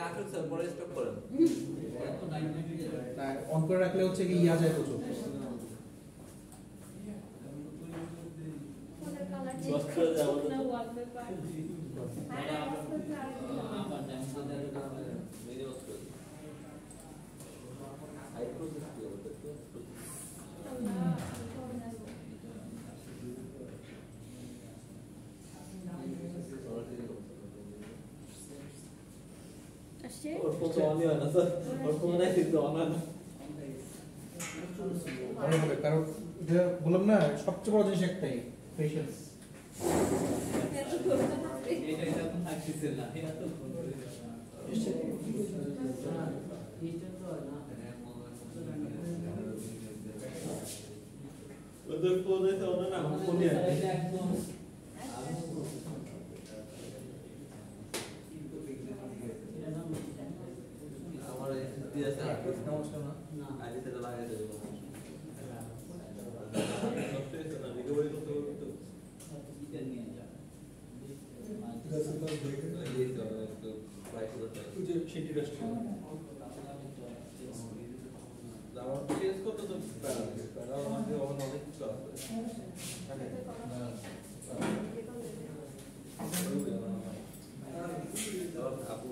আসুক স্যার পরে স্টপ করেন অন করে রাখলে হচ্ছে কি ইয়া যায় প্রচুর কারণ বললাম না সবচেয়ে বড় জিনিস একটাই পেশেন্স ওদের ফোনে তো না ফোনে আমার দিয়ে আছে সমস্যা না আগে থেকে লাগাই দেব রিকভারি করতে হবে তো এটা নিয়ে যা এটা তো ব্রেক এই তো একটু ট্রাই করতে হবে যে সেটি রেস্ট দাও চেঞ্জ করতে তো প্যারা আমাদের অনেক কিছু আছে আপু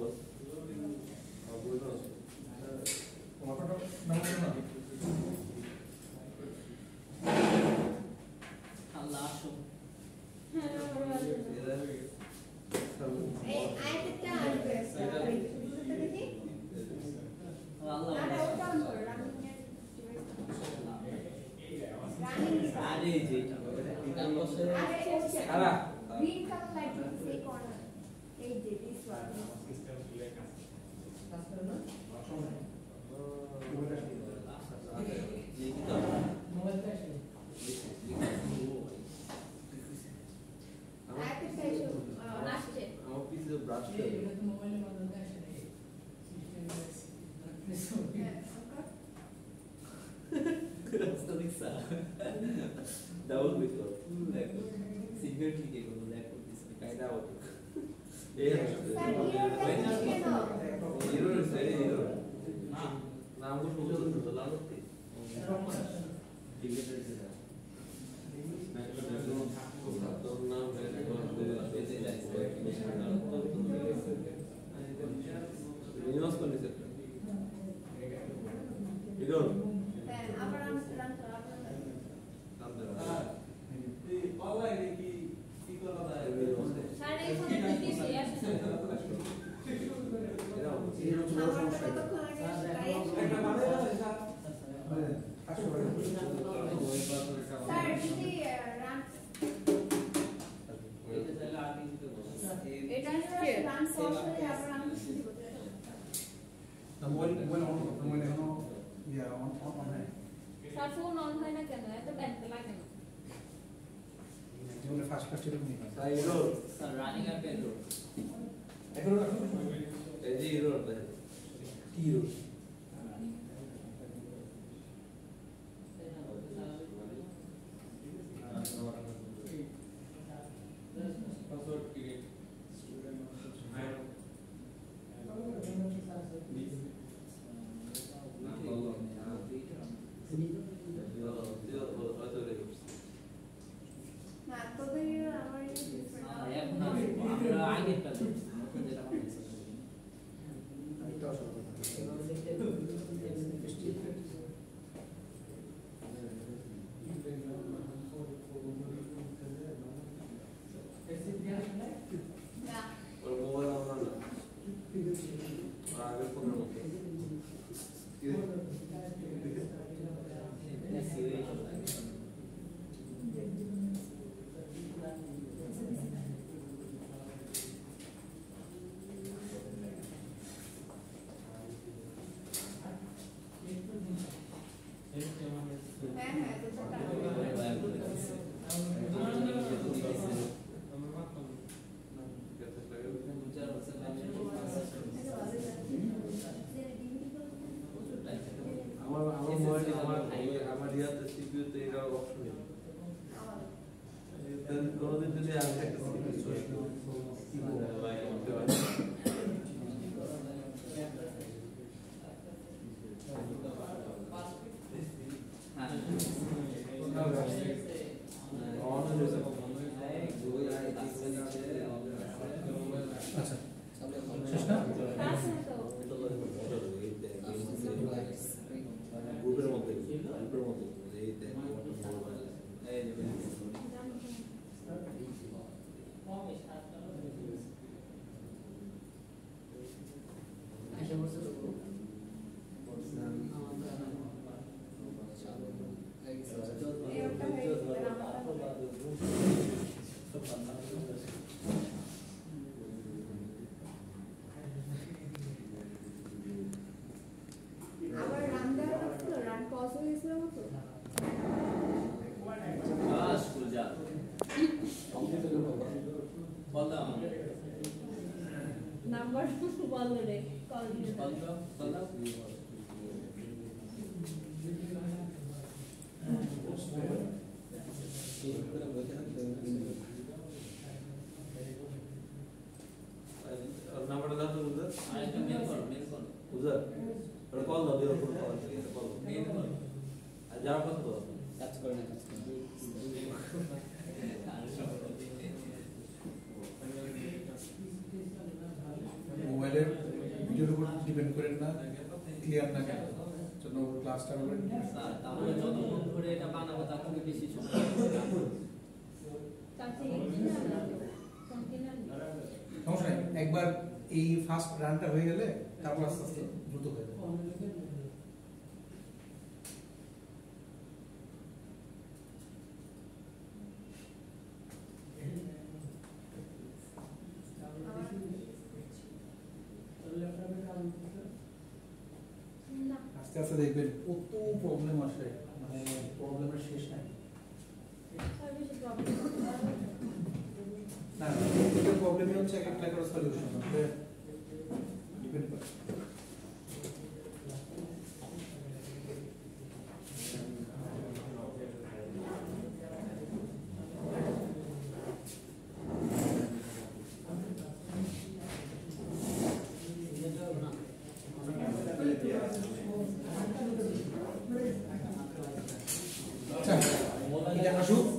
double because secretly ke ko lack of this kaida ho hero hero naam ko socho to la lotte ticket है मैं तो नाम है ऐसे जाए यूनिवर्स को नहीं सकते इधर ফার্স্ট ফার্স্ট এরকম নেই স্যার রানিং অ্যাপ এর এখন এই যে হিরো কি হিরো পাসওয়ার্ড ক্রিয়েট স্টুডেন্ট এক্সের মতো স্কুল যা বল দাও নাম্বার বল রে কল দিয়ে বল দাও নাম্বারটা দাও তো উদার আরেকটা মেল করো উদার ওটা কল দাও দিও কল মেল করো আর যাওয়ার কথা বলো কাজ করে না মোবাইলের ভিডিওর উপর ডিপেন্ড করেন না ক্লিয়ার না কেন জন্য ক্লাসটা হবে তাহলে যতক্ষণ ধরে এটা বানাবো তার থেকে বেশি সময় তাতে একদিন না কন্টেনার সমস্যা নেই একবার এই ফার্স্ট রানটা হয়ে গেলে তারপর আস্তে আস্তে দ্রুত হয়ে যাবে আস্তে আস্তে দেখবেন কত প্রবলেম আসে মানে প্রবলেমের শেষ নাই না প্রত্যেকটা প্রবলেমই হচ্ছে এক একটা করে সলিউশন ডিপেন্ড করে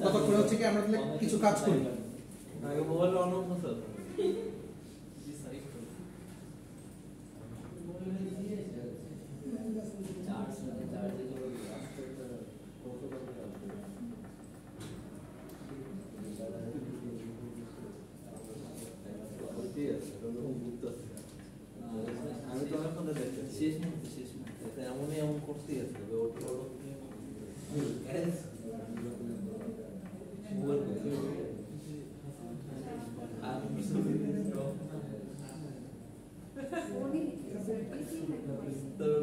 ততক্ষণ হচ্ছে কি আমরা কিছু কাজ করি আগে মোবাইল অন করতে হবে আমি তো এখন শেষ মুহূর্তে এমনই এমন করতেই আছে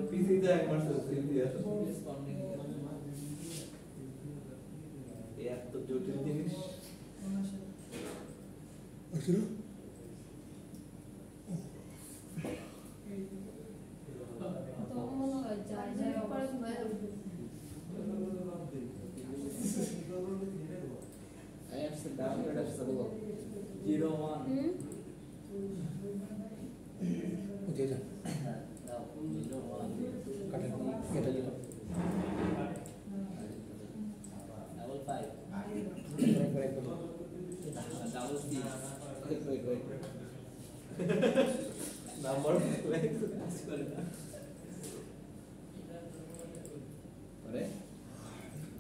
পিসিতে একবার এত জটিল জিনিস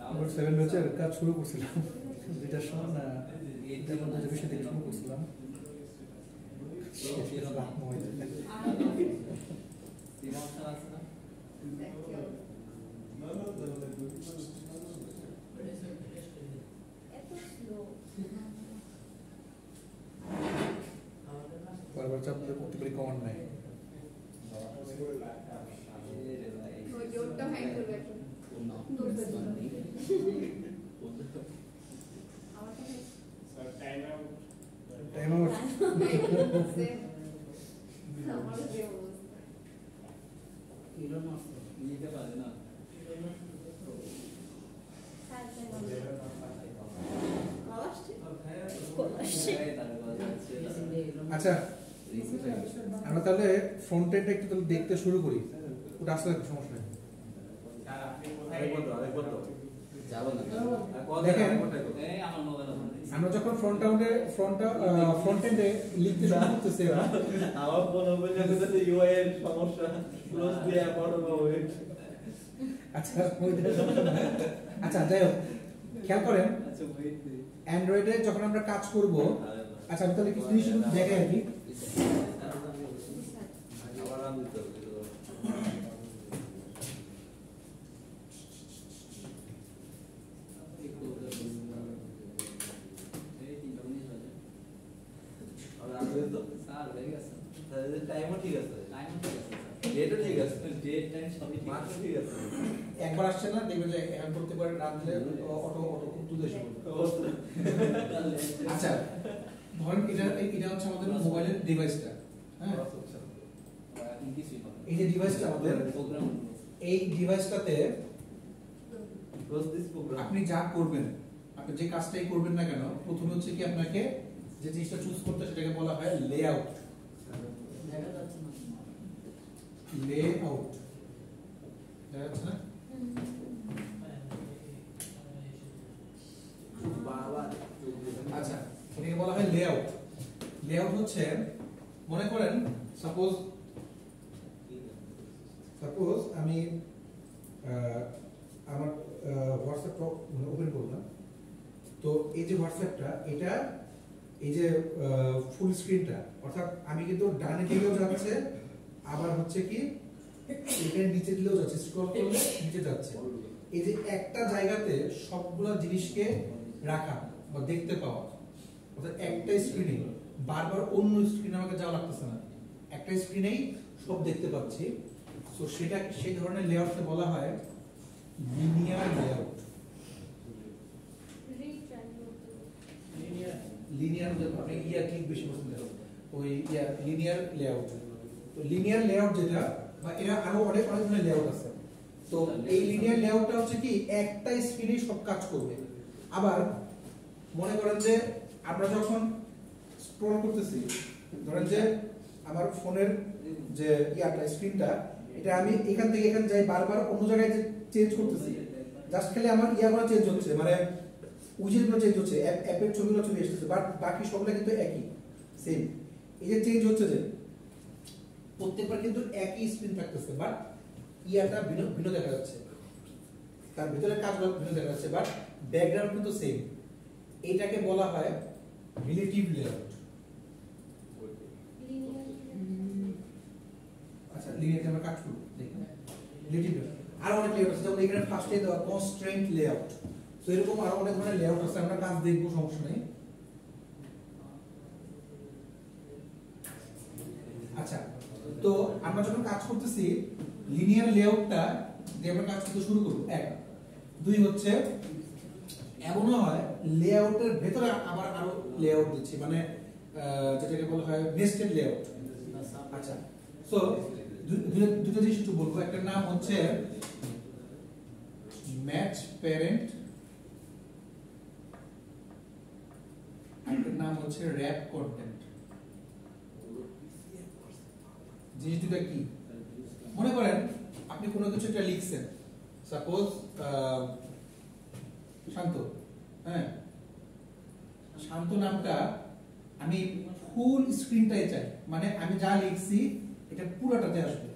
আমরা 7 ব্যাচের কাজ শুরু করছিলাম দুইটার সময় না এইটার মধ্যে যে বিষয় থেকে শুরু করছিলাম বারবার চাপলে করতে পারি কমান নাই টাইম আউট নিতে পারে না আচ্ছা আমরা তাহলে ফ্রন্ট এন্ডটা একটু তাহলে দেখতে শুরু করি ওটা আসলে সমস্যা নেই দেখেন আমরা যখন ফ্রন্ট এন্ডে লিখতে শুরু করতেছি আমার মনে হবে ইউআই এর সমস্যা ক্লোজ দিয়ে বড় ওয়েট আচ্ছা যাই হোক খেয়াল করেন অ্যান্ড্রয়েডে যখন আমরা কাজ করব আচ্ছা আমি তাহলে কিছু জিনিস দেখাই আর কি টাইমও ঠিক আছে ডেটও ঠিক আছে, ডেট টাইম সবই মাত্র ঠিক আছে। একবার আসছে না, দেখবেন যে এখন করতে পারে রাত দিলে অটো অটো খুব দ্রুত এসে পড়বে। আচ্ছা, ধরেন এটা হচ্ছে আমাদের মোবাইলের ডিভাইসটা, হ্যাঁ, এই যে ডিভাইসটা আমাদের, এই ডিভাইসটাতে আপনি যা করবেন, আপনি যে কাজটাই করবেন না কেন, প্রথমে হচ্ছে কি আপনাকে যে জিনিসটা চুজ করতে সেটাকে বলা হয় লেআউট। লেআউট দেখা যাচ্ছে না? আচ্ছা, এটাকে বলা হয় লেআউট। লেআউট হচ্ছে, মনে করেন সাপোজ আমি আমার হোয়াটসঅ্যাপটা ওপেন করলাম, তো এই যে হোয়াটসঅ্যাপটা, এটা এই যে ফুল স্ক্রিনটা, অর্থাৎ আমি কিন্তু ডানে দিকেও যাচ্ছে, আবার হচ্ছে কি এখানে নিচে দিলেও যাচ্ছে, স্ক্রল করলে নিচে যাচ্ছে। এই যে একটা জায়গাতে সবগুলা জিনিসকে রাখা বা দেখতে পাওয়া, অর্থাৎ একটা স্ক্রিনে বারবার অন্য স্ক্রিনে আমাকে যাওয়া লাগতেছে না, একটা স্ক্রিনেই সব দেখতে পাচ্ছি। তো সেটা সেই ধরনের লেআউটকে বলা হয় লিনিয়ার লেআউট। লিনিয়ার আপনি ক্লিক বেশি পছন্দ করেন, ওই লিনিয়ার লেআউট। তো লিনিয়ার লেআউট যেটা, বা এরা আরো অনেক অনেক ধরনের লেআউট আছে। তো এই লিনিয়ার লেআউটটা হচ্ছে কি একটা স্ক্রিনে সব কাজ করবে। আবার মনে করেন যে আমরা যখন স্ক্রল করতেছি, ধরেন যে আমার ফোনের যে স্ক্রিনটা, এটা আমি এখান থেকে এখানে যাই, বারবার অন্য জায়গায় চেঞ্জ করতেছি, জাস্ট খালি আমার ইয়াগুলো চেঞ্জ হচ্ছে, মানে উইজেটগুলো চেঞ্জ হচ্ছে, অ্যাপের ছবিগুলো চলে আসতেছে, বাট বাকি সবগুলো কিন্তু একই সেম। এই যে চেঞ্জ হচ্ছে, যে প্রত্যেকবার কিন্তু একই স্ক্রিন থাকতেছে, বাট ভিন্ন ভিন্ন দেখা যাচ্ছে, তার ভিতরে কাজগুলো ভিন্ন দেখা যাচ্ছে, বাট ব্যাকগ্রাউন্ড কিন্তু সেম। এটাকে বলা হয় রিলেটিভ লেআউট। আচ্ছা, লিনিয়ার আমরা কাট করব, দেখুন রিলেটিভ লেআউট। আর অনেক লেআউট আছে, যেমন এখানে ফার্স্টে দেওয়া কনস্ট্রেন্ট লেআউট। তো এরকম আরো অনেক ধরনের লেআউট আছে, আমরা কাজ দেখবো, সমস্যা নেই। আচ্ছা, তো আমরা যখন কাজ করতেছি লিনিয়ার লেআউটটা দিয়ে আমরা কাজ করতে শুরু করব। এক, দুই হচ্ছে এমনও হয় লেআউটের ভেতরে আবার আরো লেআউট দিচ্ছি, মানে যেটাকে বলা হয় নেস্টেড লেআউট। আচ্ছা, সো দুটো জিনিস একটু বলবো। একটা নাম হচ্ছে ম্যাচ প্যারেন্ট, একটা নাম হচ্ছে র‍্যাপ কন্টেন্ট। জিনিস দুটো কি? মনে করেন আপনি কোনো কিছু একটা লিখছেন, সাপোজ শান্ত, হ্যাঁ, শান্ত নামটা আমি ফুল স্ক্রিনটাই চাই, মানে আমি যা লিখছি এটা পুরোটাতে আসবে,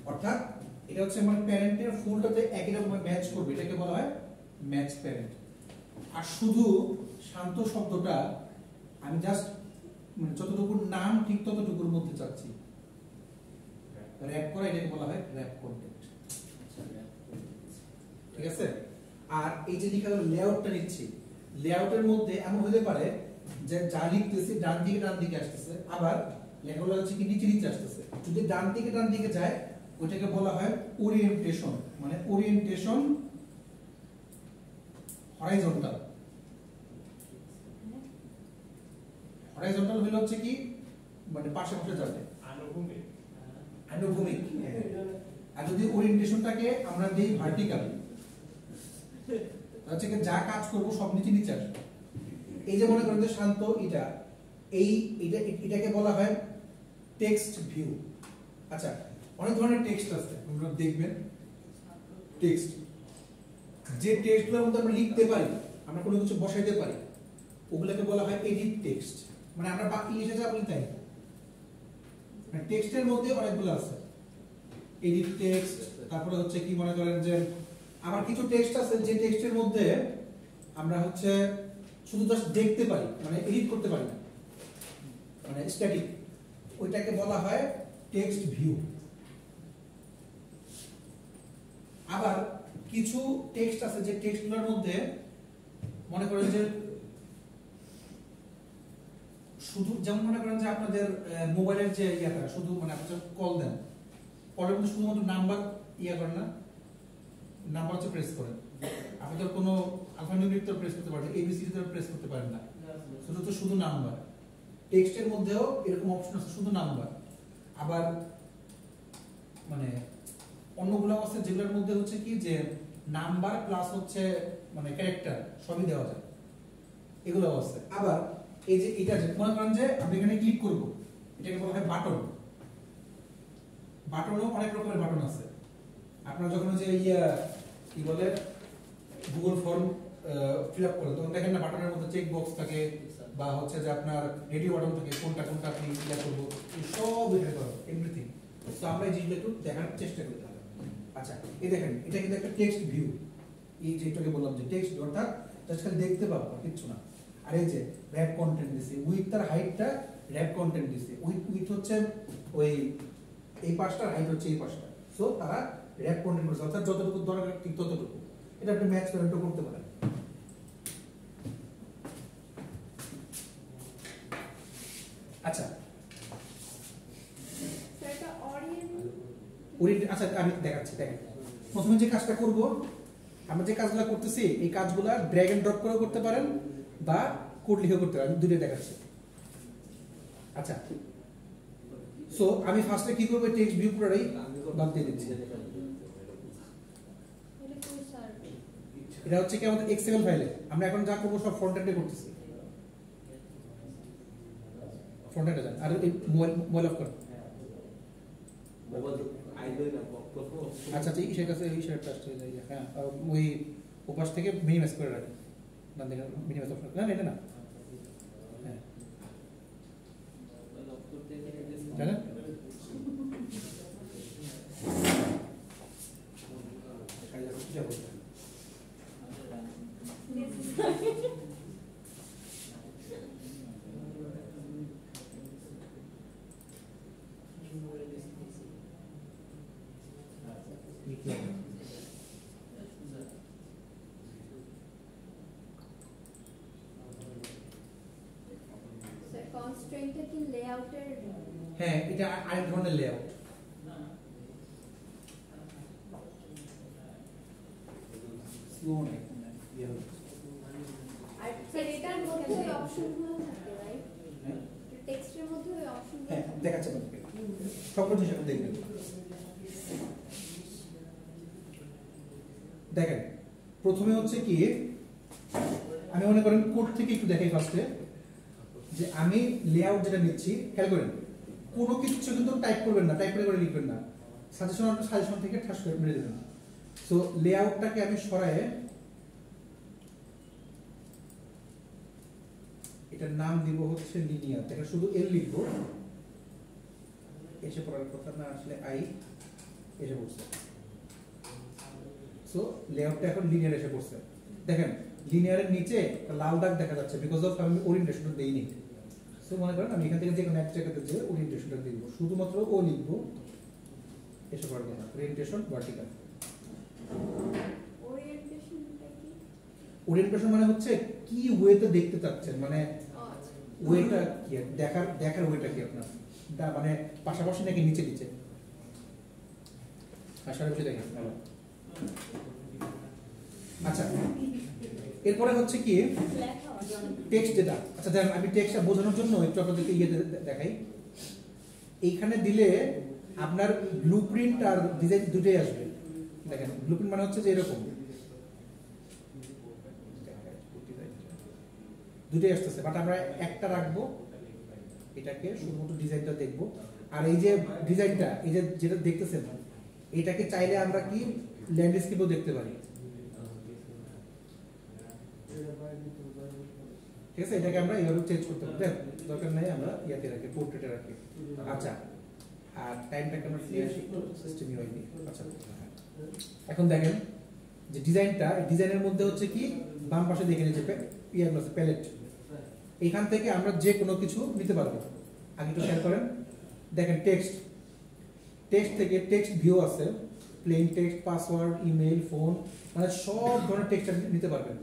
অর্থাৎ এটা হচ্ছে আমার প্যারেন্টের ফুলটাতে একই রকম ম্যাচ করবে, এটাকে বলা হয় ম্যাচ প্যারেন্ট। আর শুধু শান্ত শব্দটা আমি জাস্ট মানে যতটুকু নাম ঠিক ততটুকুর মধ্যে চাচ্ছি, র‍্যাপ করা, এটাকে বলা হয় র‍্যাপ কন্টেন্ট। ঠিক আছে? আর এই যে লিখা লেআউটটা নিচ্ছি, লেআউটের মধ্যে এমন হতে পারে যে যা লিখতেছি ডান দিকে আসতেছে, আবার লেখাগুলো হচ্ছে কি নিচে নিচে আসতেছে। যদি ডান দিকে যায় ওটাকে বলা হয় ওরিয়েন্টেশন, মানে ওরিয়েন্টেশন হরাইজন্টাল। হরাইজন্টাল হলো হচ্ছে কি মানে পাশে পাশে যাবে, আনুভূমিক। আর যদি ওরিয়েন্টেশনটাকে আমরা দেই ভার্টিক্যাল, হচ্ছে কি যা কাজ করব সব নিচে নিচে আসবে। এই যে মনে করেন যে শান্ত, এটাকে বলা হয় টেক্সট ভিউ। আচ্ছা, অনেক ধরনের টেক্সট আছে, আপনারা দেখবেন টেক্সট, যে টেক্সটগুলোর মধ্যে আমরা লিখতে পারি, আমরা কোনো কিছু বসাইতে পারি, ওগুলোকে বলা হয় এডিট টেক্সট। মানে আমরা ইংলিশে যা বলি তাই, মানে টেক্সটের মধ্যে অনেকগুলো আছে, এডিট টেক্সট। তারপরে হচ্ছে কি মনে করেন যে আবার কিছু টেক্সট আছে যে টেক্সটের মধ্যে আমরা হচ্ছে শুধু জাস্ট দেখতে পারি, মানে এডিট করতে পারি না, মানে স্ট্যাটিক, ওইটাকে বলা হয় টেক্সট ভিউ। আবার কিছু টেক্সট আছে যে টেক্সটগুলোর মধ্যে মনে করেন যে শুধু যেমন মনে করেন যে আপনাদের মোবাইলের যে ইয়াটা শুধু মানে আপনি কল দেন, কলের মধ্যে শুধুমাত্র নাম্বার ইয়া করেন না, নাম্বার হচ্ছে প্রেস করেন, আপনাদের কোনো আলফানিউমেরিক তো প্রেস করতে পারেন, এবিসিডি তো প্রেস করতে পারেন না, শুধু নাম্বার। টেক্সটের মধ্যেও এরকম অপশন আছে শুধু নাম্বার। আবার মানে অন্যগুলো আছে যেগুলোর মধ্যে হচ্ছে কি যে নাম্বার প্লাস হচ্ছে মানে ক্যারেক্টার সবই দেওয়া যায়, এগুলো আছে। আবার এই যে এটা মনে করেন যে আমি এখানে ক্লিক করব, এটাকে বলা হয় বাটন। বাটনও অনেক রকমের বাটন আছে। আপনারা যখন যে কি বলে গুগল ফর্ম ফিল আপ করেন তখন দেখেন না বাটনের মধ্যে চেক বক্স থাকে বা হচ্ছে যে আপনার রেডিও বাটন থাকে, কোনটা কোনটা আপনি ইয়া করবো সব এখানে করো এভরিথিং। তো আমরা এই জিনিসটা একটু দেখার চেষ্টা করতে হবে। আচ্ছা এই দেখেন এটা কিন্তু একটা টেক্সট ভিউ, এই যেটাকে বললাম যে টেক্সট ভিউ অর্থাৎ জাস্ট খালি দেখতে পাবো কিচ্ছু না। আর এই যে র‍্যাপ কন্টেন্ট দিছে, উইথ তার হাইটটা র‍্যাপ কন্টেন্ট দিছে, উইথ হচ্ছে ওই এই পাশটার হাইট হচ্ছে এই পাশটা। সো তারা র‍্যাপ কন্টেন্ট করছে অর্থাৎ যতটুকু দরকার ঠিক ততটুকু। এটা আপনি ম্যাচ করে করতে পারেন। আচ্ছা আচ্ছা আমি দেখাচ্ছি। দেখেন প্রথমে যে কাজটা করব, আমরা যে কাজগুলো করতেছি এই কাজগুলো ড্র্যাগ এন্ড ড্রপ করেও করতে পারেন বা কোড লিখে করতে পারেন, আমি দুটোই দেখাচ্ছি। আচ্ছা সো আমি ফার্স্টে কি করব, টেক্সট ভিউ পুরোটাই বাদ দিয়ে দিচ্ছি। এটা হচ্ছে কি আমাদের এক্সএমএল ফাইলে, আমরা এখন যা করব সব ফ্রন্ট এন্ডে করতেছি। ফ্রন্ট এন্ডে যান আর এই মোবাইল অফ করুন। আচ্ছা আচ্ছা ইসের কাছে এই শেয়ারটা আসছে যাই, হ্যাঁ ওই ওপাশ থেকে মিনিমাইজ করে রাখি, না দেখেন মিনিমাইজ অপশন না এটা না, হ্যাঁ জানেন কনস্ট্রেইনটা কি লেআউটের? হ্যাঁ এটা আরেক ধরনের লেআউট। আর এটার মধ্যে ওই অপশনগুলো থাকে রাইট? টেক্সটের মধ্যে ওই অপশনগুলো হ্যাঁ দেখাচ্ছি আপনাকে সকল জিনিস আপনি দেখবেন। দেখেন প্রথমে হচ্ছে কি আমি মনে করেন কোড থেকে একটু দেখাই ফার্স্টে যে আমি লেআউট যেটা নিচ্ছি, খেয়াল করেন কোনো কিছু কিন্তু টাইপ করবেন না, টাইপ করে লিখবেন না, সাজেশন থেকে ঠাস করে মেরে দেবেন। সো লেআউটটাকে আমি সরায়ে এটার নাম দিব হচ্ছে লিনিয়ার, এটা শুধু এল লিখবো, এসে পড়ার কথা না আসলে আই এসে পড়ছে। সো লেআউটটা এখন লিনিয়ার এসে পড়ছে। দেখেন লিনিয়ারের নিচে লাল দাগ দেখা যাচ্ছে বিকজ অফ আমি ওরিয়েন্টেশনটা দেইনি। সো মনে করেন আমি এখান থেকে যে কোনো এক জায়গাতে যে ওরিয়েন্টেশনটা দিব, শুধুমাত্র ও লিখবো, এসে পড়বে না ওরিয়েন্টেশন ভার্টিক্যাল। ওরিয়েন্টেশন মানে হচ্ছে কি ওয়েতে দেখতে চাচ্ছেন, মানে ওয়েটা কি দেখার ওয়েটা কি আপনার মানে পাশাপাশি নাকি নিচে নিচে পাশাপাশি দেখেন। আচ্ছা এরপরে হচ্ছে কি টেক্সট যেটা, আচ্ছা দেখেন আমি টেক্সটটা বোঝানোর জন্য একটু আপনাদেরকে ইয়েতে দেখাই। এইখানে দিলে আপনার ব্লুপ্রিন্ট আর ডিজাইন দুটোই আসবে। দেখেন ব্লুপ্রিন্ট মানে হচ্ছে যে এরকম দুটোই আসতেছে, বাট আমরা একটা রাখবো, এটাকে শুধুমাত্র ডিজাইনটা দেখবো। আর এই যে ডিজাইনটা এই যে যেটা দেখতেছেন এটাকে চাইলে আমরা কি ল্যান্ডস্কেপও দেখতে পারি, ঠিক আছে? এটাকে আমরা এইভাবে চেঞ্জ করতে পারি, দরকার নাই আমরা ইয়াতে রাখি, পোর্ট্রেটে রাখি। আচ্ছা আর টাইমটাকে আমরা সিস্টেম ইউআই দিই। আচ্ছা এখন দেখেন যে ডিজাইনটা, ডিজাইনের মধ্যে হচ্ছে কি বাম পাশে দেখে নিতে ইয়াগুলো আছে প্যালেট, এইখান থেকে আমরা যে কোনো কিছু নিতে পারবো। আগে একটু শেয়ার করেন, দেখেন টেক্সট থেকে টেক্সট ভিউ আছে, plane text, password, email, phone, মানে সব ধরনের টেক্সট নিতে পারবেন।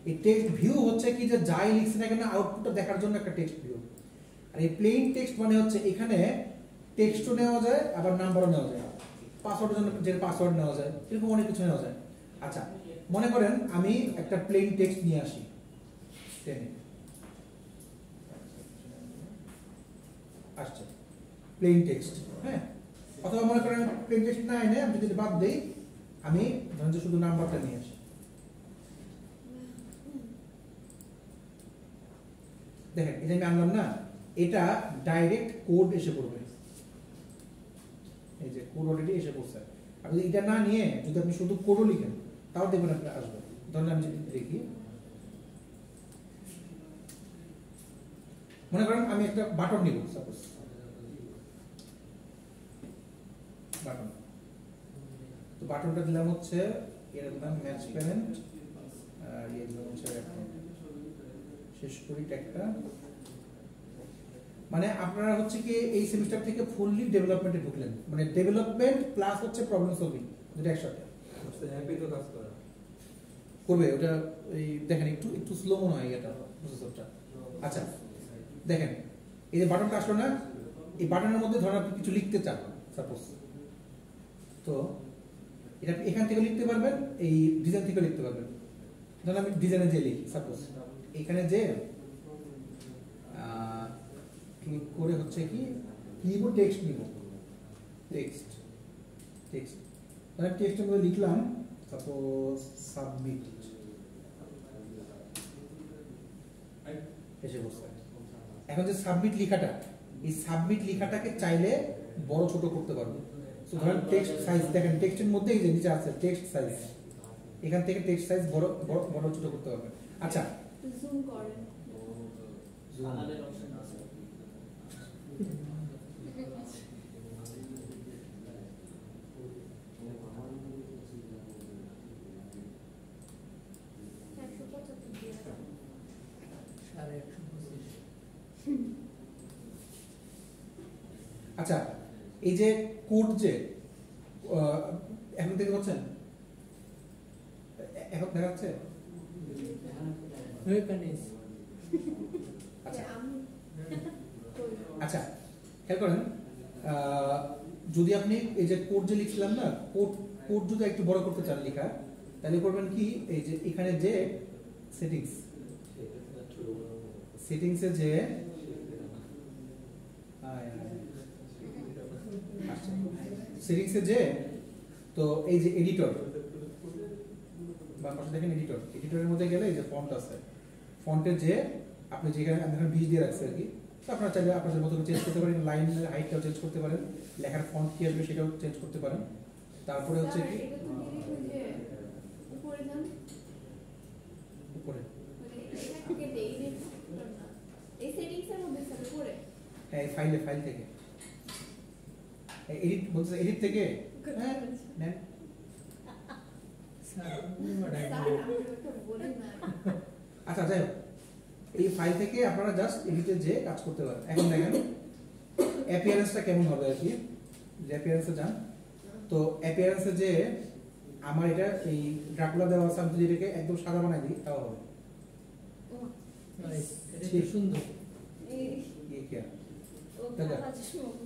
এই টেক্সট ভিউ হচ্ছে কি যে যাই লিখছে না কেন আউটপুটটা দেখার জন্য একটা টেক্সট ভিউ। আর এই প্লেন টেক্সট মানে হচ্ছে এখানে টেক্সটও নেওয়া যায় আবার নাম্বারও নেওয়া যায়, পাসওয়ার্ডের জন্য যে পাসওয়ার্ড নেওয়া যায়, এরকম অনেক কিছু নেওয়া যায়। আচ্ছা মনে করেন আমি একটা প্লেন টেক্সট নিয়ে আসি, আসছে প্লেন টেক্সট, হ্যাঁ, অথবা মনে করেন প্লেন টেক্সট না এনে আমি যদি বাদ দেই, আমি ধরেন যে শুধু নাম্বারটা নিয়ে আসি, দেখেন এটা আমি আনলাম না, এটা ডাইরেক্ট কোড এসে পড়বে, এই যে কোড অলরেডি এসে পড়ছে। আপনি এটা না নিয়ে যদি আপনি শুধু কোডও লিখেন তাও দেখবেন আপনি আসবে। ধরেন আমি যদি দেখি, মনে করেন আমি একটা বাটন নিব, সাপোজ বাটন, তো বাটনটা দিলাম হচ্ছে এর নাম ম্যাচ প্যারেন্ট, আর এর নাম হচ্ছে শেষ করি ট্যাগটা। মানে আপনারা হচ্ছে কি এই সেমিস্টার থেকে ফুললি ডেভেলপমেন্টে ঢুকলেন, মানে ডেভেলপমেন্ট প্লাস হচ্ছে প্রবলেম সলভিং দুটো একসাথে হ্যাপি তো কাজ করা করবে। ওটা এই দেখেন একটু একটু স্লো মনে হয় এটা প্রসেসরটা। আচ্ছা দেখেন এই যে বাটনটা আসলো না, এই বাটনের মধ্যে ধরেন আপনি কিছু লিখতে চান সাপোজ, তো এটা এখান থেকে লিখতে পারবেন, এই ডিজাইন থেকে লিখতে পারবেন। ধরেন আমি ডিজাইনে যে লিখি সাপোজ, এখানে যে ক্লিক করে হচ্ছে কি নিব টেক্সট নিব, টেক্সট টেক্সট মানে টেক্সটের মধ্যে লিখলাম সাপোজ সাবমিট, এসে বসে। এখন যে সাবমিট লেখাটা, এই সাবমিট লেখাটাকে চাইলে বড় ছোট করতে পারবো। সো ধরেন টেক্সট সাইজ দেখেন, টেক্সটের মধ্যে এই যে নিচে আছে টেক্সট সাইজ, এখান থেকে টেক্সট সাইজ বড় বড় ছোট করতে পারবেন। আচ্ছা জুম করেন, আচ্ছা এই যে কোড যে এখন থেকে বলছেন, এখন দেখাচ্ছে আচ্ছা আচ্ছা খেয়াল করেন, যদি আপনি এই যে কোড যে লিখছিলাম না, কোড যদি একটু বড় করতে চান লেখা, তাহলে করবেন কি এই যে এখানে যে সেটিংসে যে সেটিংসে যে তো এই যে এডিটর বা পাশে দেখেন এডিটর, এডিটরের মধ্যে গেলে এই যে ফন্ট আছে, ফন্টের যে আপনি যেখানে আমি এখানে 20 দিয়ে রাখছি আর কি, তো আপনারা চাইলে আপনাদের মতো চেঞ্জ করতে পারেন, লাইনের হাইটটাও চেঞ্জ করতে পারেন, লেখার ফন্ট কি আসবে সেটাও চেঞ্জ করতে পারেন। তারপরে হচ্ছে কি এটা তো ডিরেক্ট যে উপরে যান, উপরে মানে এখান থেকে এডিট না, এই সেটিংসের মধ্যে সব উপরে, হ্যাঁ ফাইল থেকে এডিট বলতে এডিট থেকে হ্যাঁ নেন আচ্ছা যাই হোক, এই ফাইল থেকে আপনারা জাস্ট এডিটে যে কাজ করতে পারেন। এখন দেখেন অ্যাপিয়ারেন্সটা কেমন হবে আর কি, যে অ্যাপিয়ারেন্সে যান, তো অ্যাপিয়ারেন্সে যে আমার এটা এই ড্রাকুলা দেওয়া আছে, আমি যদি এটাকে একদম সাদা বানাই দিই তাও হবে, ঠিক সুন্দর। এই কি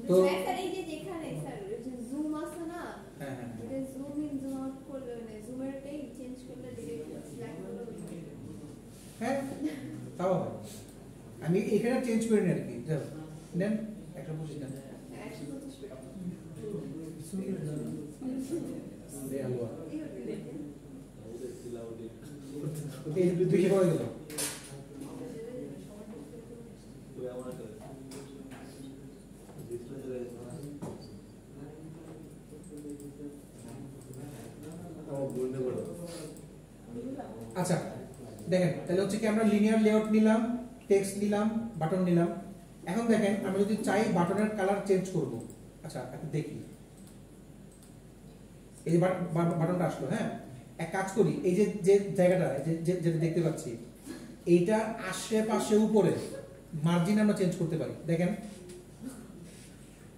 তো স্যার এই যে যেখানে স্যার যে জুম আছে না, হ্যাঁ হ্যাঁ এটা জুম ইন জুম আউট করলে মানে জুমেরটাই চেঞ্জ করলে ডিরেক্ট সিলেক্ট করলে হ্যাঁ তাও হবে। আমি এখানে চেঞ্জ করে নিই আর কি, যাও নেন 125 নেন, 125 রে আলুয়া এই এই বেশি করে দিলাম। আচ্ছা দেখেন তাহলে হচ্ছে কি আমরা লিনিয়ার লেআউট নিলাম, টেক্সট নিলাম, বাটন নিলাম। এখন দেখেন আমি যদি চাই বাটনের কালার চেঞ্জ করব, আচ্ছা এখন দেখি এই যে বাটনটা আসলো, হ্যাঁ এক কাজ করি, এই যে যে জায়গাটা যেটা দেখতে পাচ্ছি এইটা আশেপাশে উপরে মার্জিন আমরা চেঞ্জ করতে পারি। দেখেন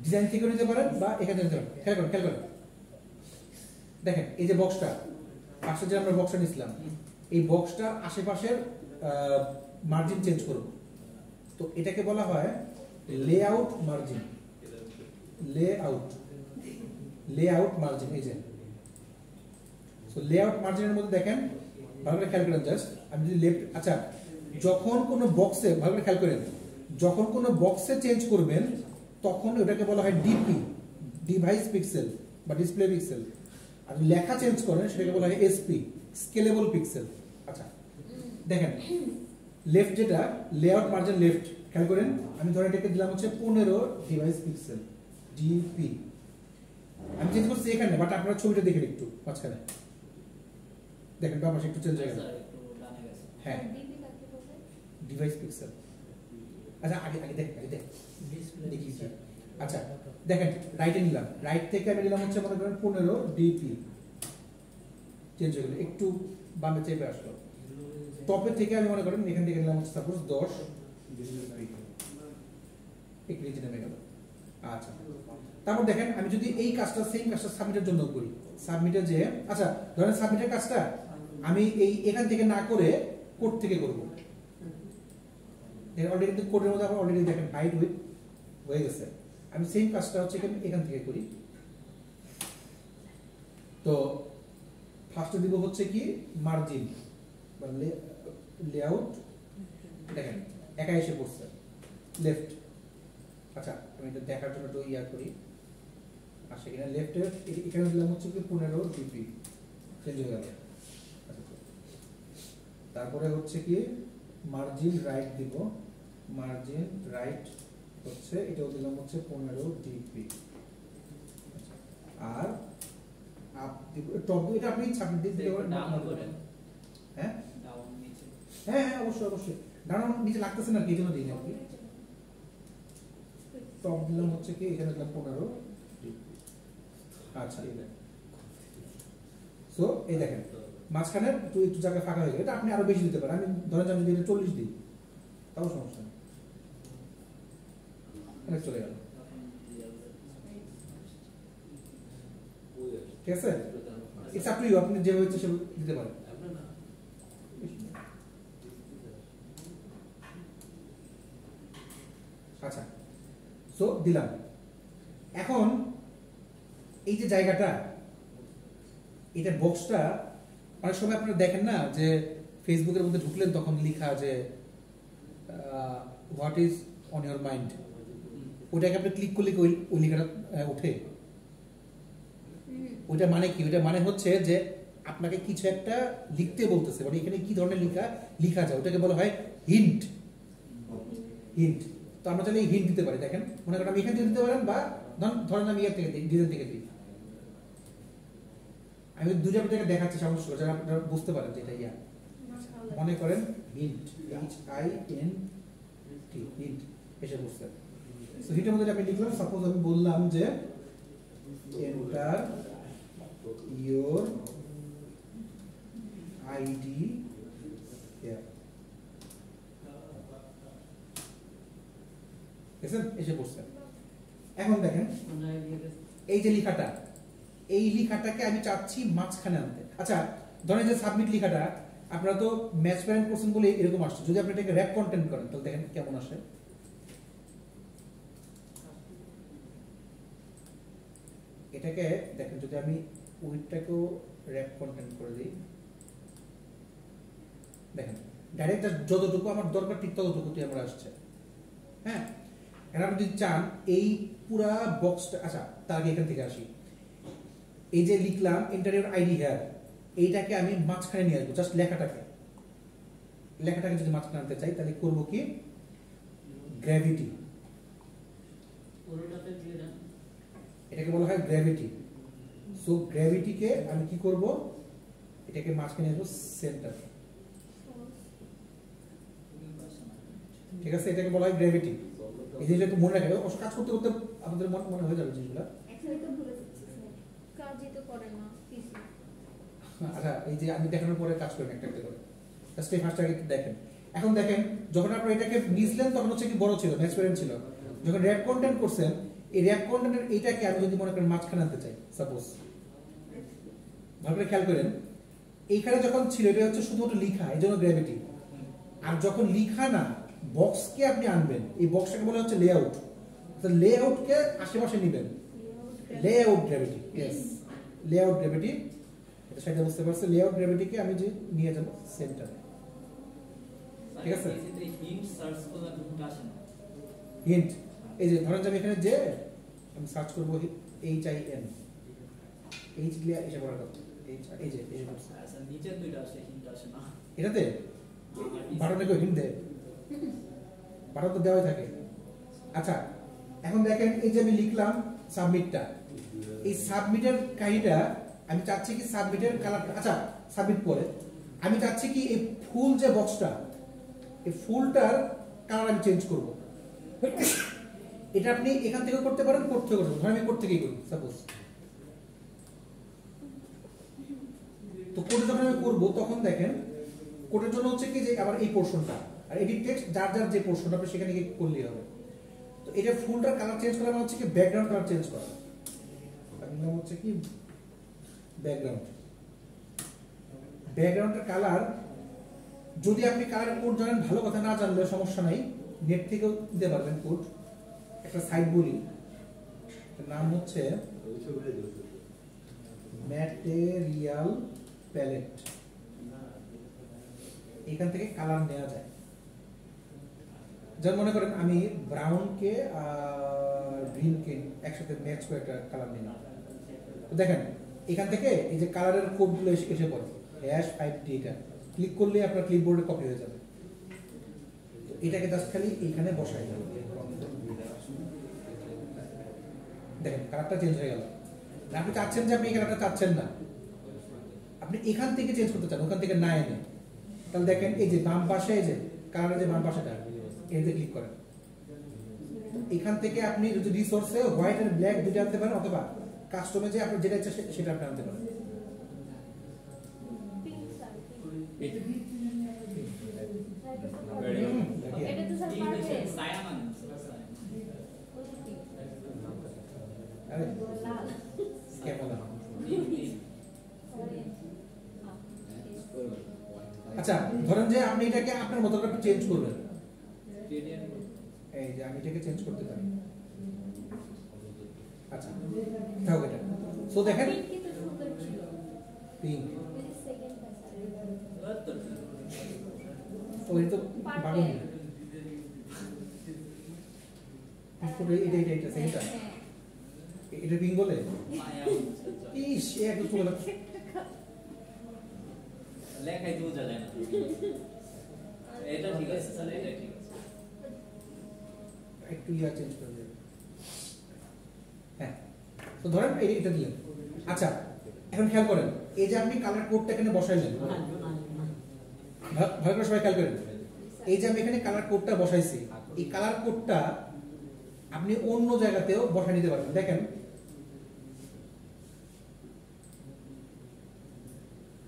ডিজাইন থেকে নিতে পারেন বা এখানে নিতে পারেন, খেয়াল করেন দেখেন এই যে বক্সটা পাশে যে আমরা বক্সটা নিছিলাম, এই বক্সটার আশেপাশের মার্জিন চেঞ্জ করব, তো এটাকে বলা হয় লেআউট মার্জিন, লেআউট মার্জিন এই যে। সো লেআউট মার্জিনের মধ্যে দেখেন ভালো করে খেয়াল করেন, জাস্ট আমি যদি লেফট, আচ্ছা যখন কোনো বক্সে, ভালো করে খেয়াল করেন, যখন কোনো বক্সে চেঞ্জ করবেন তখন ওটাকে বলা হয় ডিপি, ডিভাইস পিক্সেল বা ডিসপ্লে পিক্সেল। আর লেখা চেঞ্জ করেন সেটাকে বলা হয় এসপি, স্কেলেবল পিক্সেল। আচ্ছা দেখেন লেফট যেটা লেআউট মার্জিন লেফট, খেয়াল করেন আমি ধরে এটাকে দিলাম হচ্ছে 15 ডিভাইস পিক্সেল ডিপি। আমি চেঞ্জ করছি এখানে, বাট আপনারা ছবিটা দেখেন একটু মাঝখানে দেখেন বাবা একটু চেঞ্জ হয়ে গেল। হ্যাঁ ডিপি কাকে বলে? Device pixel. আচ্ছা আগে দেখ দেখি। আচ্ছা দেখেন রাইটে নিলাম, রাইট থেকে আমি নিলাম হচ্ছে মনে করেন 15 ডিপি, চেঞ্জ হয়ে গেল, একটু বামে চেপে আসলো। টপের থেকে আমি মনে করেন এখান থেকে নিলাম হচ্ছে সাপোজ 10 এক নিচে নেমে গেল। আচ্ছা তারপর দেখেন আমি যদি এই কাজটা সেম কাজটা সাবমিটের জন্য করি, সাবমিটে যে আচ্ছা ধরেন সাবমিটের কাজটা আমি এই এখান থেকে না করে কোড থেকে করব। অলরেডি কিন্তু কোডের মধ্যে আমরা অলরেডি দেখেন হাইট উইথ হয়ে গেছে। আমি সেম কাজটা হচ্ছে এখান থেকে করি। তো ফার্স্টে দিব হচ্ছে কি মার্জিন বা লেআউট, দেখেন একা এসে পড়ছে লেফট। আচ্ছা আমি এটা দেখার জন্য একটু ইয়া করি, আসে কিনা লেফটে এখানে দিলাম হচ্ছে কি 15 ডিপি, চেঞ্জ হয়ে গেল। তারপরে হচ্ছে কি মার্জিন রাইট দিব, মার্জিন রাইট হচ্ছে এটাও দিলাম হচ্ছে 15 ডিপি। আর আপ দিব টপ, এটা আপনি সাবমিট দিতে পারেন। হ্যাঁ হ্যাঁ অবশ্যই ডাউন নিচে লাগতেছে না, এই জন্য দিই না আপনি। টপ দিলাম হচ্ছে কি এখানে দিলাম 15 ডিপি। আচ্ছা সো এই দেখেন মাঝখানে একটু জায়গা ফাঁকা হয়ে গেল, এটা আপনি আরো বেশি দিতে পারেন। আমি ধরেন আমি যদি 40 দিই তাও সমস্যা নেই, অনেক চলে গেল। ঠিক আছে, ইটস আপ টু ইউ, আপনি যেভাবে ইচ্ছে সেভাবে দিতে পারেন। আচ্ছা সো দিলাম। এখন এই যে জায়গাটা, এটা বক্সটা অনেক সময় আপনারা দেখেন না যে ফেসবুকের মধ্যে ঢুকলেন তখন লেখা যে what is on your mind, ওটাকে আপনি ক্লিক করলে ওই লেখাটা ওঠে। ওইটা মানে কি? ওইটা মানে হচ্ছে যে আপনাকে কিছু একটা লিখতে বলতেছে, মানে এখানে কি ধরনের লেখা যায় ওটাকে বলা হয় হিন্ট। হিন্ট তো আমরা চাইলে হিন্ট দিতে পারি। দেখেন মনে করেন আমি এখান থেকে দিতে পারেন, বা ধরেন আমি ইয়ে থেকে দিই, ডিজাইন থেকে দিই। আমি দুটো থেকে দেখাচ্ছি সমস্যা যারা আপনারা বুঝতে পারেন যে এটা ইয়া। মনে করেন হিন্ট, HINT, হিন্ট এসে বসছে। সো হিন্টের মধ্যে আমি লিখলাম, সাপোজ আমি বললাম যে এন্টার ইওর আইডি হিয়ার, এসে পড়ছে। এখন দেখেন এই যে লেখাটা, এই লেখাটাকে আমি চাচ্ছি মাঝখানে আনতে। আচ্ছা ধরেন যে সাবমিট লেখাটা আপনারা তো ম্যাচ প্যারেন্ট করছেন বলে এরকম আসছে। যদি আপনি এটাকে র‍্যাপ কন্টেন্ট করেন তাহলে দেখেন কেমন আসে। এটাকে দেখেন যদি আমি উইথটাকেও র‍্যাপ কন্টেন্ট করে দিই, দেখেন ডাইরেক্ট যতটুকু আমার দরকার ঠিক ততটুকুই আমার আসছে। হ্যাঁ এখন আপনি যদি চান এই পুরা বক্সটা, আচ্ছা তার আগে এখান থেকে আসি। এই যে লিখলাম এন্টার ইওর আইডি হিয়ার, এইটাকে আমি মাঝখানে নিয়ে আসবো। জাস্ট লেখাটাকে যদি মাঝখানে আনতে চাই তাহলে করবো কি গ্র্যাভিটি, এটাকে বলা হয় গ্র্যাভিটি। সো গ্র্যাভিটিকে আমি কি করব, এটাকে মাঝখানে আসবো সেন্টার। ঠিক আছে, এটাকে বলা হয় গ্র্যাভিটি। এই জিনিসটা একটু মনে রাখবে, অবশ্য কাজ করতে করতে আমাদের মনে হয়ে যাবে জিনিসগুলো। আচ্ছা এই যে আমি দেখানোর পরে কাজ করেন একটা একটা করে, জাস্ট এই ফার্স্টটাকে দেখেন। এখন দেখেন যখন আপনারা এটাকে নিয়েছিলেন তখন হচ্ছে কি বড় ছিল, ম্যাক্সপেরেন্ট ছিল। যখন র‍্যাপ কন্টেন্ট করছেন, এই র‍্যাপ কন্টেন্টের এইটাকে আমি যদি মনে করেন মাঝখানে আনতে চাই, সাপোজ ভালো করে খেয়াল করেন, এইখানে যখন ছিল এটা হচ্ছে শুধুমাত্র লিখা, এই জন্য গ্র্যাভিটি। আর যখন লিখা না বক্সকে আপনি আনবেন, এই বক্সটাকে বলা হচ্ছে লেআউট। তো লেআউটকে আশেপাশে নেবেন, layout gravity, yes layout gravity, এটা সেটা বুঝতে পারছে। লেআউট গ্র্যাভিটিকে আমি যে নিয়ে যাব সেন্টারে, ঠিক আছে। হিন্ট সার্চ করলে কোনটা আসে না? হিন্ট এই যে ধরেন যে আমি এখানে যে আমি সার্চ করব HIN, এইচ দিয়ে এসে পড়ার কথা, এই যে এই করছে আচ্ছা নিচের দুইটা আসে, হিন্ট আসে না। এটাতে বাটনে কেউ হিন্ট দেয়? বাটন তো দেওয়াই থাকে। আচ্ছা এখন দেখেন এই যে আমি লিখলাম সাবমিটটা, এই সাবমিটের কাহিনীটা আমি চাচ্ছি কি সাবমিটের কালারটা, আচ্ছা সাবমিট করে আমি চাচ্ছি কি এই ফুল যে বক্সটা, এই ফুলটার কালার আমি চেঞ্জ করব। এটা আপনি এখান থেকে করতে পারেন, কোড থেকে করতে পারেন, আমি কোড থেকেই করি সাপোজ। তো কোড যখন আমি করব তখন দেখেন কোডের জন্য হচ্ছে কি যে আবার এই পোরশনটা আর এডিট টেক্সট যার যার যে পোরশনটা আপনি সেখানে গিয়ে করলেই হবে। তো এটা ফুলটার কালার চেঞ্জ করা মানে হচ্ছে কি ব্যাকগ্রাউন্ড কালার চেঞ্জ করা, নাম হচ্ছে কি ব্যাকগ্রাউন্ড। ব্যাকগ্রাউন্ডের কালার যদি আপনি কালার কোড জানেন ভালো কথা, না জানলে সমস্যা নাই, নেট থেকেও দিতে পারবেন কোড। একটা সাইট বলি, নাম হচ্ছে ম্যাটেরিয়াল প্যালেট, এখান থেকে কালার নেওয়া যায়। যেমন মনে করেন আমি ব্রাউনকে আর গ্রিনকে একসাথে ম্যাচ করে একটা কালার নিলাম, তো দেখেন এখান থেকে এই যে কালারের কোডগুলো এসে পড়ে #5D, এটা ক্লিক করলে আপনার ক্লিপবোর্ডে কপি হয়ে যাবে। তো এটাকে জাস্ট খালি এইখানে বসাই দেবেন, দেখেন কালারটা চেঞ্জ হয়ে গেল। আপনি চাচ্ছেন যে আপনি এই কালারটা চাচ্ছেন না, আপনি এখান থেকে চেঞ্জ করতে চান, ওখান থেকে না এনে, তাহলে দেখেন এই যে বাম পাশে এই যে কালারের যে বাম পাশেটা এতে ক্লিক করেন। এখান থেকে আপনি যদি রিসোর্সে হোয়াইট আর ব্ল্যাক দুটো আনতে পারেন, অথবা কাস্টমে যে আপনি যেটা ইচ্ছা সেটা আপনি আনতে পারেন। এটা তো স্যার পারফেক্ট। সায়ামান আরে লাল কেমন? অরেঞ্জ। আচ্ছা ধরেন যে আপনি এটাকে আপনার মতো করে চেঞ্জ করবেন, এই যে আমি এটাকে চেঞ্জ করতে পারি। আচ্ছা থাক এটা। সো দেখেন পিঙ্ক কিন্তু সুন্দর ছিল। পিঙ্ক এই সেকেন্ডটা স্যার। ওই তো বাগুন এটা সেটা এটা পিঙ্ক বলে ইস একটু চলে লেখাই তো বোঝা যায় না। এটা ঠিক আছে স্যার, এটা ঠিক আছে। একটু ইয়া চেঞ্জ করে দেবেন। হ্যাঁ তো ধরেন এটা দিলেন। আচ্ছা এখন খেয়াল করেন এই যে আপনি কালার কোডটা এখানে বসাইলেন, ভালো করে সবাই খেয়াল করেন, এই যে আমি এখানে কালার কোডটা বসাইছি, এই কালার কোডটা আপনি অন্য জায়গাতেও বসাই নিতে পারবেন। দেখেন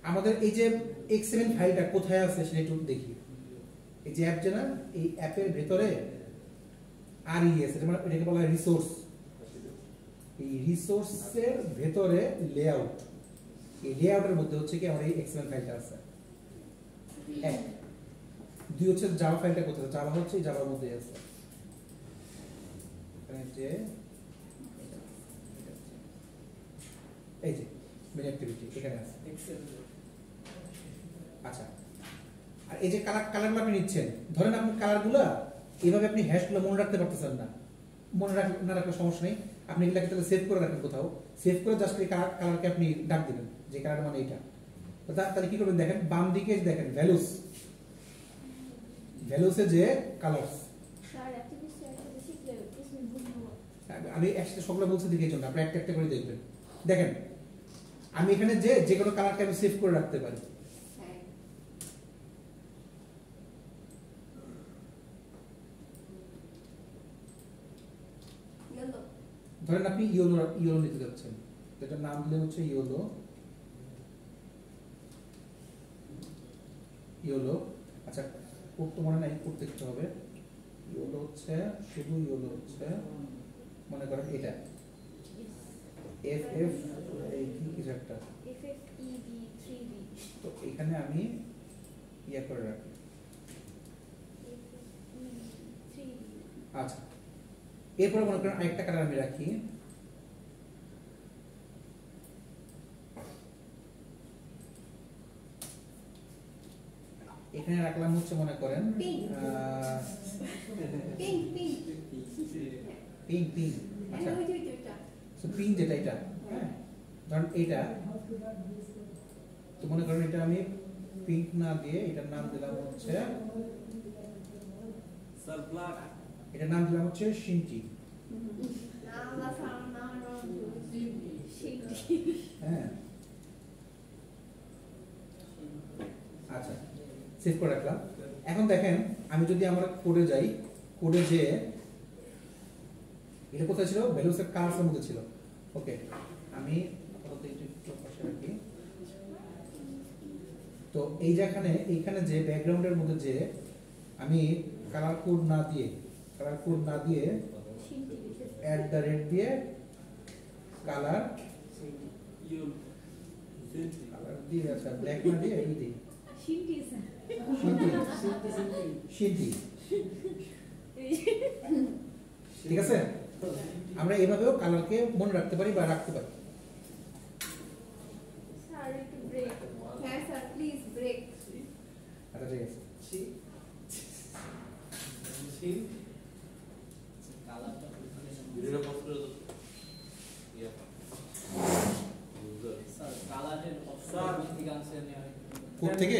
আমাদের এই যে X7 ফাইলটা কোথায় আছে সেটা একটু দেখি। এই যে অ্যাপ যে না, এই অ্যাপের ভেতরে RES এটাকে বলা হয় রিসোর্স। এই রিসোর্সের ভেতরে লেআউট, এই লেআউটের মধ্যে হচ্ছে কি আমার এই X7 ফাইলটা আছে। এক দুই হচ্ছে জাভা ফাইলটা কোথায়, জাভা হচ্ছে এই জাভার মধ্যে আছে। যে এই যে মেন অ্যাক্টিভিটি এখানে আছে। আচ্ছা আর এই যে কালারগুলো আপনি নিচ্ছেন, ধরেন আপনি কালারগুলো এইভাবে আপনি হ্যাশগুলো মনে রাখতে পারতেছেন না, মনে না রাখলে সমস্যা নেই, আপনি এগুলোকে তাহলে সেভ করে রাখেন কোথাও, সেভ করে জাস্ট এই কালারকে আপনি ডাক দিবেন যে কালার মানে এটা। তাহলে কি করবেন দেখেন বাম দিকে দেখেন ভ্যালুসে যে কালারস, স্যার এত বেশি ক্লিয়ার কিছু বুঝবো। আমি একসাথে সবগুলো বলছি দেখে এই জন্য আপনি একটা একটা করে দেখবেন। দেখেন আমি এখানে যে কোনো কালারকে আমি সেভ করে রাখতে পারি। ধরেন আপনি ইয়েলো নিতে যাচ্ছেন, এটার নাম দিলে হচ্ছে ইয়েলো। আচ্ছা কোড তো মনে নাই, কোড দেখতে হবে। ইয়েলো হচ্ছে শুধু ইয়েলো হচ্ছে মনে করেন এটা FF এই কি কিছু একটা, FFEV3V। তো এখানে আমি ইয়া করে রাখি আচ্ছা, এরপরে মনে করেন আরেকটা কালার আমি রাখি, এখানে রাখলাম হচ্ছে মনে করেন Pink. Pink pink pink pink. আচ্ছা, ওই যে ওইটা সো পিঙ্ক যেটা এটা, হ্যাঁ ধরুন এটা, তো মনে করেন এটা আমি পিঙ্ক না দিয়ে এটার নাম দিলাম হচ্ছে, এটার নাম দিলাম হচ্ছে শিনটি। হ্যাঁ, আচ্ছা সেভ করে রাখলাম। এখন দেখেন আমি যদি আমার কোডে যাই, কোডে যে এটা কোথায় ছিল, ভ্যালুসের কার্সের মধ্যে ছিল। ওকে, আমি আপাতত একটু পাশে রাখি। তো এই যেখানে এইখানে যে ব্যাকগ্রাউন্ডের মধ্যে যে আমি কালার কোড না দিয়ে @ দিয়ে কালার দিয়ে, আচ্ছা ব্ল্যাক না দিয়ে এই দিই শিন্টি স্যার শিন্টি, ঠিক আছে। আমরা এভাবেও কালারকে মনে রাখতে পারি বা রাখতে পারি। স্যার একটু ব্রেক। হ্যাঁ স্যার প্লিজ ব্রেক। আচ্ছা ঠিক আছে, বিভিন্ন বস্ত্র স্যার কালারের অপশন থেকে আনছেন কোড থেকে